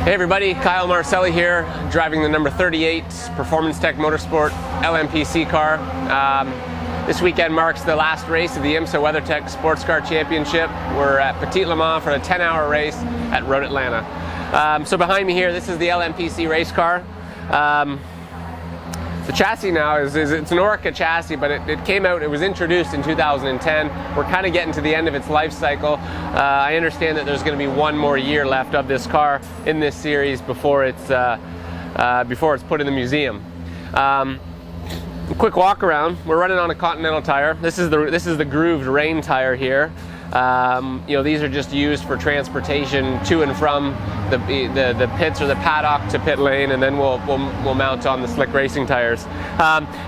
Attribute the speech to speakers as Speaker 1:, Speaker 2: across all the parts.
Speaker 1: Hey everybody, Kyle Marcelli here, driving the number 38 Performance Tech Motorsport LMPC car. This weekend marks the last race of the IMSA WeatherTech Sports Car Championship. We're at Petit Le Mans for a 10-hour race at Road Atlanta. So behind me here, this is the LMPC race car. The chassis now it's an Oreca chassis, but it came out, it was introduced in 2010. We're kind of getting to the end of its life cycle. I understand that there's going to be one more year left of this car in this series before it's put in the museum. Quick walk around. We're running on a Continental tire. This is the grooved rain tire here. These are just used for transportation to and from the pits or the paddock to pit lane, and then we'll mount on the slick racing tires.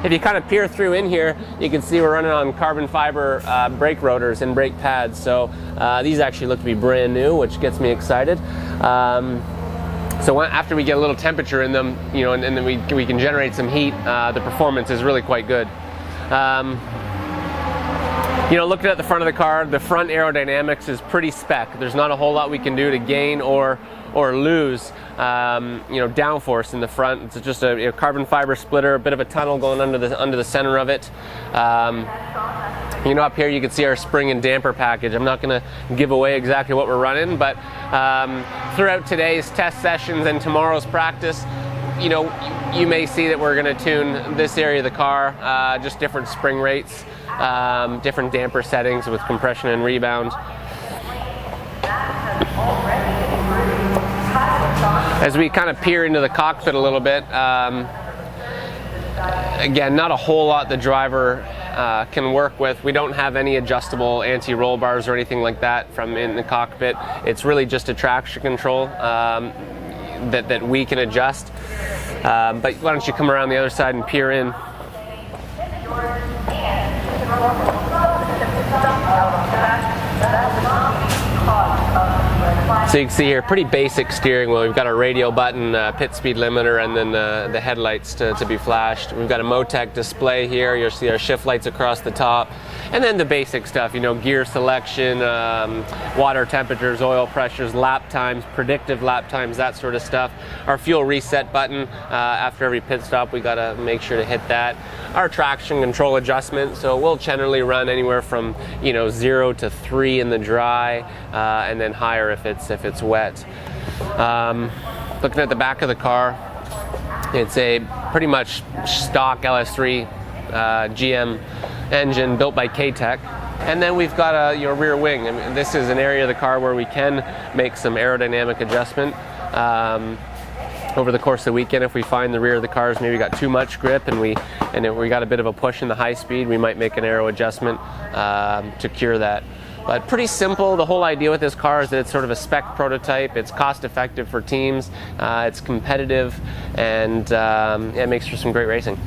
Speaker 1: If you kind of peer through in here, you can see we're running on carbon fiber brake rotors and brake pads. So these actually look to be brand new, which gets me excited. So after we get a little temperature in them, and then we can generate some heat, the performance is really quite good. Looking at the front of the car, the front aerodynamics is pretty spec. There's not a whole lot we can do to gain or lose, downforce in the front. It's just a carbon fiber splitter, a bit of a tunnel going under the center of it. Up here you can see our spring and damper package. I'm not going to give away exactly what we're running, but throughout today's test sessions and tomorrow's practice, you may see that we're going to tune this area of the car, just different spring rates, different damper settings with compression and rebound. As we kind of peer into the cockpit a little bit, again, not a whole lot the driver can work with. We don't have any adjustable anti-roll bars or anything like that from in the cockpit. It's really just a traction control that we can adjust. But why don't you come around the other side and peer in. So you can see here, pretty basic steering wheel. We've got a radio button, pit speed limiter, and then the headlights to be flashed. We've got a Motec display here. You'll see our shift lights across the top. And then the basic stuff, gear selection, water temperatures, oil pressures, lap times, predictive lap times, that sort of stuff. Our fuel reset button, after every pit stop, we gotta make sure to hit that. Our traction control adjustment, so we'll generally run anywhere from 0 to 3 in the dry, and then higher if it's wet. Looking at the back of the car, it's a pretty much stock LS3 GM engine built by K-Tech. And then we've got a rear wing. I mean, this is an area of the car where we can make some aerodynamic adjustment. Over the course of the weekend, if we find the rear of the cars maybe got too much grip and if we got a bit of a push in the high speed, we might make an aero adjustment to cure that. But pretty simple. The whole idea with this car is that it's sort of a spec prototype. It's cost effective for teams, it's competitive, and it makes for some great racing.